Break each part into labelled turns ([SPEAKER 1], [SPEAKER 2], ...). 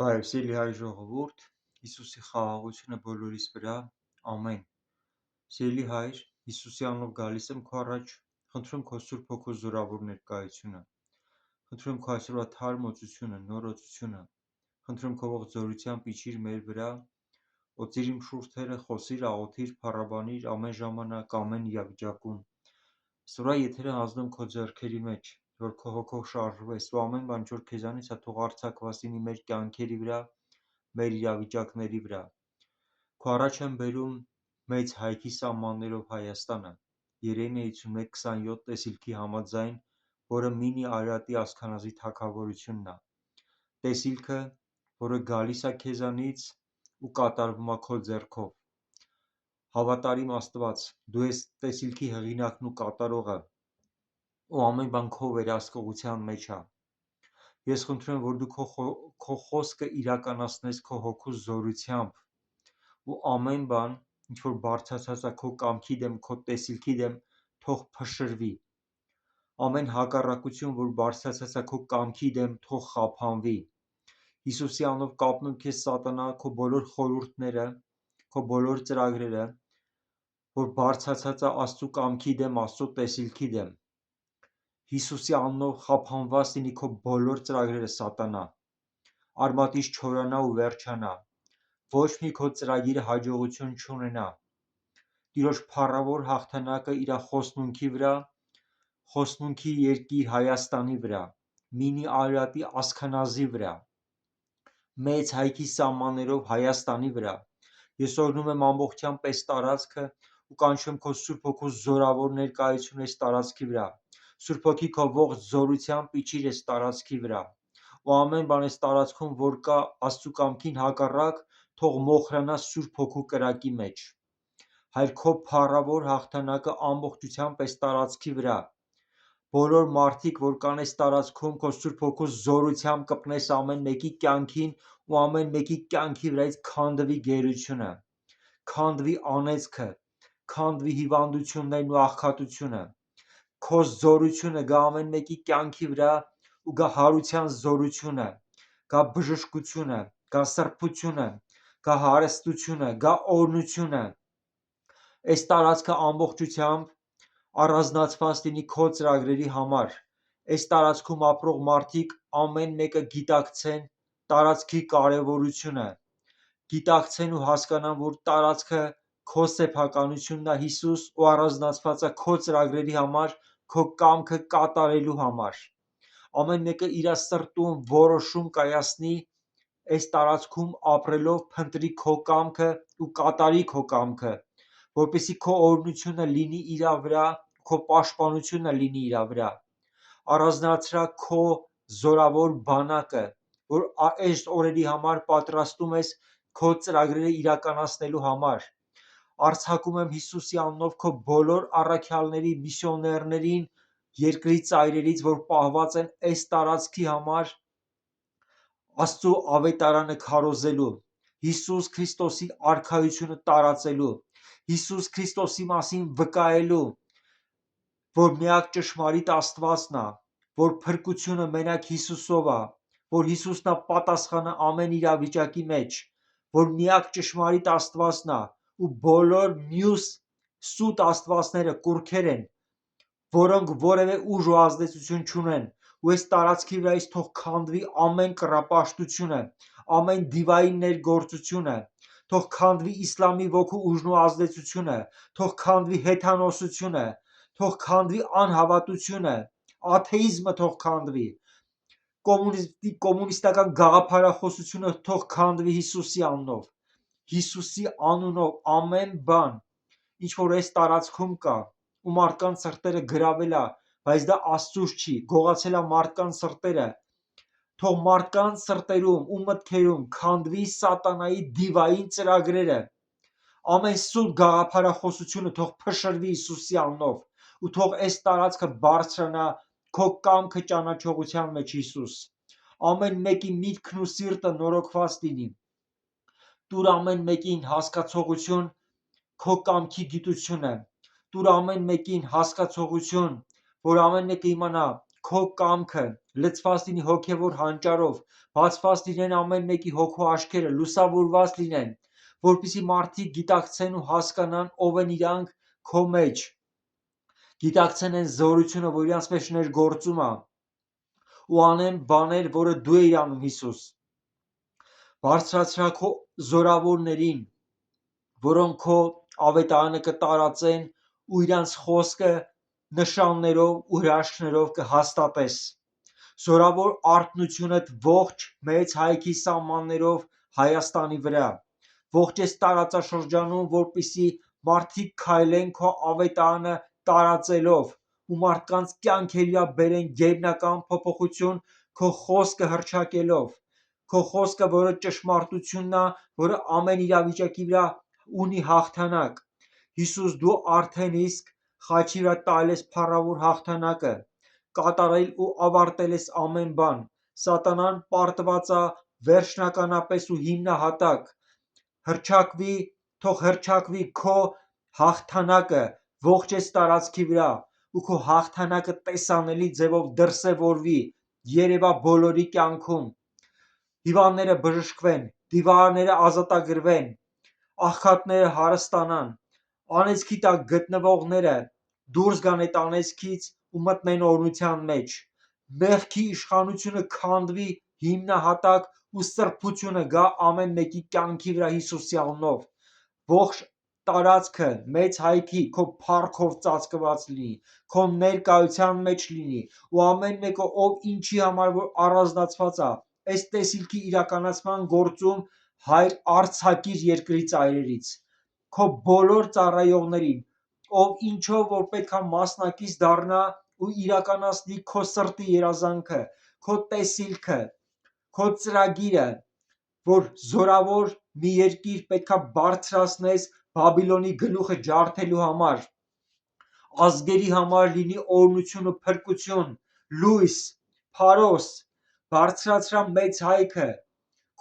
[SPEAKER 1] Բարև սիրելի հայ ժողովուրդ, Հիսուսի խաղաղությունը բոլորիս վրա, ամեն։ Սիրելի հայր, Հիսուսի անունով գալիս եմ քո առաջ, խնդրում քո Սուրբ Հոգու զորավոր ներկայությունը, խնդրում քո այսօրվա թարմոցությունը, նորոծությունը, խնդրում քո ողջորությամբ իջիր մեր վրա, օծիր իմ շուրթերը, խոսիր, աղոթիր, փառաբանիր ամեն ժամանակ, ամեն իրավիճակում։ Սուրա եթերը հանձնում քո ձեռքերի մեջ, որ քո հոգով շարժվես ու ամեն բան, որ քեզանից է, թող արձակված լինի մեր կյանքերի վրա, մեր իրավիճակների վրա։ Քո առաջ եմ բերում մեծ հայքի սահմաններով Հայաստանը, Երեմիա 51:27 տեսիլքի համաձայն, որը Մինի Արարատի ասքանազի թագավորությունն է։ Տեսիլքը, որը գալիս է քեզանից ու կատարվում է քո ձեռքով։ Հավատարիմ Աստված, դու ես տեսիլքի հեղինակն ու կատարողը, ու ամեն բան քո վերահսկողության մեջ է։ Ես խնդրում եմ, որ դու քո խոսքը իրականացնես քո հոգու զորությամբ ու ամեն բան, ինչ որ բարձրացած է քո կամքի դեմ, քո տեսիլքի դեմ, թող փշրվի։ Ամեն հակառակություն, որ բարձրացած է քո կամքի դեմ, թող խափանվի։ Հիսուսի անունով կապնում քեզ սատանա, քո բոլոր խորհուրդները, քո բոլոր ծրագրերը, որ բարձրացած է Աստծո կամքի դեմ, Աստծո տեսիլքի դեմ։ Հիսուսի անունով խափանված լինի քո բոլոր ծրագրերը սատանա, արմատից չորանա ու վերջանա, ոչ մի քո ծրագիրը հաջողություն չունենա։ Տիրոջ փառավոր հաղթանակը իր խոսնունքի վրա, խոսնունքի երկիր Հայաստանի վրա, Մինի Արարատի ասքանազի վրա, մեծ հայքի սահմաններով Հայաստանի վրա։ Ես օրհնում եմ ամբողջությամբ այս տարածքը ու կանչում քո Սուրբ Հոգու զորավոր ներկայություն այս տարածքի վրա։ Սուրբ Հոգի քո ողջ զորությամբ իջիր այս տարածքի վրա, ու ամեն բան այս տարածքում, որ կա Աստծո կամքին հակառակ, թող մոխրանա Սուրբ Հոգու կրակի մեջ։ Հայր, քո փառավոր հաղթանակը ամբողջությամբ այս տարածքի վրա։ Բոլոր մարդիկ, որ կան այս տարածքում, քո Սուրբ Հոգու զորությամբ կպնես ամեն մեկի կյանքին ու ամեն մեկի կյանքի վրայից քանդվի գերությունը, քանդվի անեծքը, քանդվի հիվանդություններն ու աղքատությունը։ Քո զորությունը գա ամեն մեկի կյանքի վրա ու գա հարության զորությունը, գա բժշկությունը, գա սրբությունը, գա հարստությունը, գա օրհնությունը։ Այս տարածքը ամբողջությամբ առանձնացված լինի քո ծրագրերի համար։ Այս տարածքում ապրող մարդիկ ամեն մեկը գիտակցեն տարածքի կարևորությունը, գիտակցեն ու հասկանան, որ տարածքը քո սեփականությունն է, Հիսուս, ու առանձնացված է քո ծրագրերի համար, քո կամքը կատարելու համար։ Ամեն մեկը իր սրտում որոշում կայացնի այս տարածքում ապրելով, փնտրի քո կամքը ու կատարի քո կամքը, որպեսզի քո օրհնությունը լինի իր վրա, քո պաշտպանությունը լինի իր վրա։ Առանձնացրա քո զորավոր բանակը, որ այս օրերի համար պատրաստում ես քո ծրագրերը իրականացնելու համար։ Արձակում եմ Հիսուսի անունով քո բոլոր առաքյալների, միսիոներներին, երկրի ծայրերից, որ պահված են այս տարածքի համար Աստծո ավետարանը քարոզելու, Հիսուս Քրիստոսի արքայությունը տարածելու, Հիսուս Քրիստոսի մասին վկայելու, որ միակ ճշմարիտ Աստվածն է, որ փրկությունը մենակ Հիսուսով է, որ Հիսուսն է պատասխանը ամեն իրավիճակի մեջ, որ միակ ճշմարիտ Աստվածն է ու բոլոր մյուս սուտ աստվածները կուռքեր են, որոնք որևէ ուժ ու ազդեցություն չունեն, ու այս տարածքի վրայից թող քանդվի ամեն կռապաշտությունը, ամեն դիվային ներգործությունը, թող քանդվի իսլամի ոգու ուժն ու ազդեցությունը, թող քանդվի հեթանոսությունը, թող քանդվի անհավատությունը, աթեիզմը թող քանդվի, կոմունիստական գաղափարախոսությունը թող քանդվի Հիսուսի անունով։ Հիսուսի անունով ամեն բան, ինչ որ այս տարածքում կա, ու մարդկանց սրտերը գրավել է, բայց դա Աստծուց չի, գողացել է մարդկանց սրտերը, թող մարդկանց սրտերում ու մտքերում քանդվի սատանայի դիվային ծրագրերը, ամեն սուտ գաղափարախոսությունը թող փշրվի Հիսուսի անունով, ու թող այս տարածքը բարձրանա քո կամքը ճանաչողության մեջ, Հիսուս։ Ամեն մեկի միտքն ու սիրտը նորոգված լինի։ Տուր ամեն մեկին հասկացողություն քո կամքի գիտությունը, տուր ամեն մեկին հասկացողություն, որ ամեն մեկը իմանա քո կամքը, լցված լինի հոգևոր հանճարով, բացված լինեն ամեն մեկի հոգու աչքերը, լուսավորված լինեն, որպեսզի մարդիկ գիտակցեն ու հասկանան ով են իրանք քո մեջ, գիտակցեն այն զորությունը, որ իրանց մեջ ներգործում է, ու անեն բաներ, որը դու ես անում, Հիսուս։ Բարձրացրա քո զորավորներին, որոնք քո ավետարանը կտարածեն ու իրանց խոսքը նշաններով ու հրաշքներով կհաստատես։ Զորավոր արթնությունդ ողջ մեծ հայքի սահմաններով Հայաստանի վրա, ողջ այս տարածաշրջանում, որպեսզի մարդիկ քայլեն քո ավետարանը տարածելով ու մարդկանց կյանքերի վրա բերեն գերբնական փոփոխություն քո խոսքը հռչակելով, քո խոսքը, որը ճշմարտությունն է, որը ամեն իրավիճակի վրա ունի հաղթանակ։ Հիսուս, դու արդեն իսկ խաչի վրա տալ ես փառավոր հաղթանակը, կատարել ու ավարտել ես ամեն բան։ Սատանան պարտված է վերջնականապես ու հիմնահատակ հռչակվի, թող հռչակվի քո հաղթանակը ողջ այս տարածքի վրա ու քո հաղթանակը տեսանելի ձևով դրսևորվի, երևա բոլորի կյանքում, հիվանդները բժշկվեն, դիվարները ազատագրվեն, աղքատները հարստանան, անեծքի տակ գտնվողները դուրս գան այդ անեծքից ու մտնեն օրհնության մեջ, մեղքի իշխանությունը քանդվի հիմնահատակ ու սրբությունը գա ամեն մեկի կյանքի վրա Հիսուսի անունով, ողջ տարածքը մեծ հայքի քո փառքով ծածկված լինի, քո ներկայության մեջ լինի ու ամեն մեկը ով ինչի համար որ առանձնացված է այս տեսիլքի իրականացման գործում Հայր արձակիր երկրի ծայրերից, քո բոլոր ծառայողներին, ով ինչով որ պետք է մասնակից դառնա ու իրականացնի քո սրտի երազանքը, քո տեսիլքը, քո ծրագիրը, որ զորավոր մի երկիր պետք է բարձրացնես Բաբիլոնի գլուխը ջարդելու համար, ազգերի համար լինի օրհնություն ու փրկություն, լույս, փարոս, բարձրացրա մեծ հայքը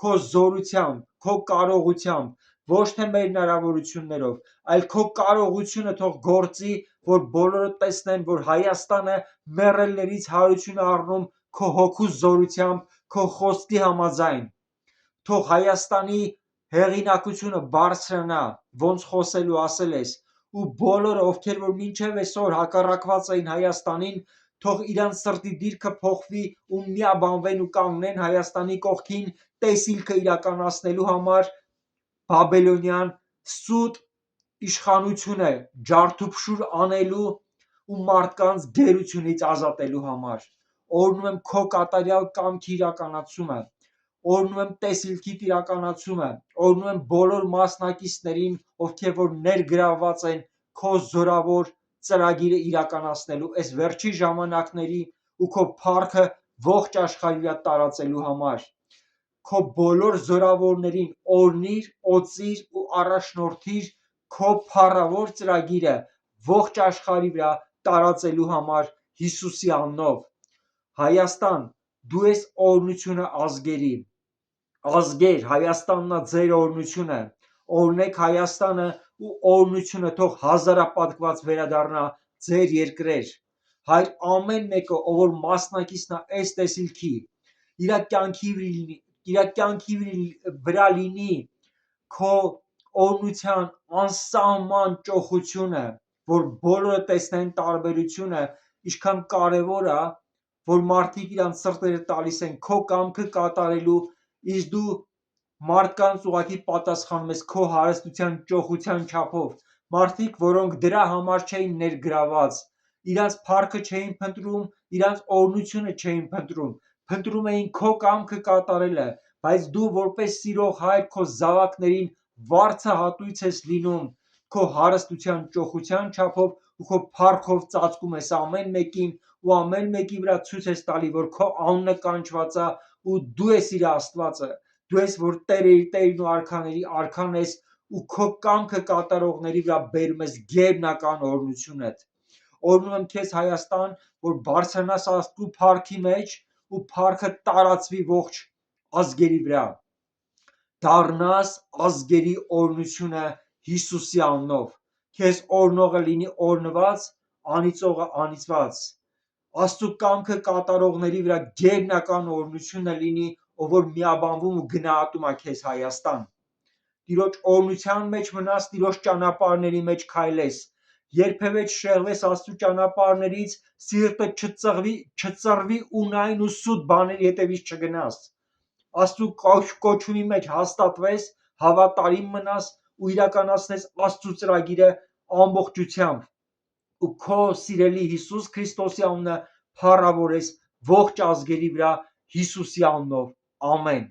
[SPEAKER 1] քո զորությամբ, քո կարողությամբ, ոչ թե մեր հնարավորություններով, այլ քո կարողությունը թող գործի, որ բոլորը տեսնեն, որ Հայաստանը մեռելներից հարություն է առնում քո հոգու զորությամբ, քո խոսքի համաձայն, թող Հայաստանի հեղինակությունը բարձրանա, ոնց խոսելու ասել ես, ու բոլորը, ովքեր որ մինչև այսօր հակառակված էին Հայաստանին, թող իրանց սրտի դիրքը փոխվի ու միաբանվեն ու կանգնեն Հայաստանի կողքին տեսիլքը իրականացնելու համար, բաբելոնյան սուտ իշխանությունը ջարդուփշուր անելու ու մարդկանց գերությունից ազատելու համար։ Օրհնում եմ քո կատարյալ կամքի իրականացումը, օրհնում եմ տեսիլքիդ իրականացումը, օրհնում եմ բոլոր մասնակիցներին, ովքեր որ ներգրավված են քո զորավոր ծրագիրը իրականացնելու այս վերջի ժամանակների ու քո փառքը ողջ աշխարհի վրա տարածելու համար, քո բոլոր զորավորներին օրհնիր, օծիր ու առաջնորդիր քո փառավոր ծրագիրը ողջ աշխարհի վրա տարածելու համար Հիսուսի անունով։ Հայաստան, դու ես օրհնությունը ազգերի, ազգեր, Հայաստանն է ձեր օրհնությունը, օրհնեք Հայաստանը ու օրհնությունը թող հազարապատկված վերադառնա ձեր երկրեր, Հայր ամեն մեկը, ով որ մասնակիցն է այս տեսիլքի, իր կյանքի վրա լինի քո օրհնության անսահման ճոխությունը, որ բոլորը տեսնեն տարբերությունը, ինչքան կարևոր է, որ մարդիկ իրանց սրտերը տալիս են քո կամքը կատարելու, իսկ դու մարդկանց ուղղակի պատասխանում ես քո հարստության ճոխության չափով, մարդիկ, որոնք դրա համար չէին ներգրաված, իրանց փառքը չէին փնտրում, իրանց օրհնությունը չէին փնտրում, փնտրում էին քո կամքը կատարելը, բայց դու որպես սիրող Հայր քո զավակներին վարձահատույց ես լինում քո հարստության ճոխության չափով ու քո փառքով ծածկում ես ամեն մեկին ու ամեն մեկի վրա ցույց ես տալի, որ քո անունը կանչված է ու դու ես իր Աստվածը, դու ես որ տերերի Տերն ու արքաների արքան ես ու քո կամքը կատարողների վրա բերում ես գերբնական օրհնությունդ։ Օրհնում եմ քեզ Հայաստան, որ բարձրանաս Աստծո փառքի մեջ ու փառքը տարածվի ողջ ազգերի վրա, դառնաս ազգերի օրհնությունը Հիսուսի անունով, քեզ օրհնողը լինի օրհնված, անիծողը անիծված, Աստծո կամքը կատարողների վրա գերբնական օրհնությունը լինի, ով որ միաբանվում ու գնահատում է քեզ Հայաստան։ Տիրոջ օրհնության մեջ մնաս, Տիրոջ ճանապարհների մեջ քայլես, երբևէ չշեղվես Աստծո ճանապարհներից, սիրտը չծռվի ունայն ու սուտ բաների հետևից չգնաս։ Աստծո կոչումի մեջ հաստատվես, հավատարիմ մնաս ու իրականացնես Աստծո ծրագիրը ամբողջությամբ ու քո սիրելի Հիսուս Քրիստոսի անունը փառավորես ողջ ազգերի վրա Հիսուսի անունով։ Ամեն։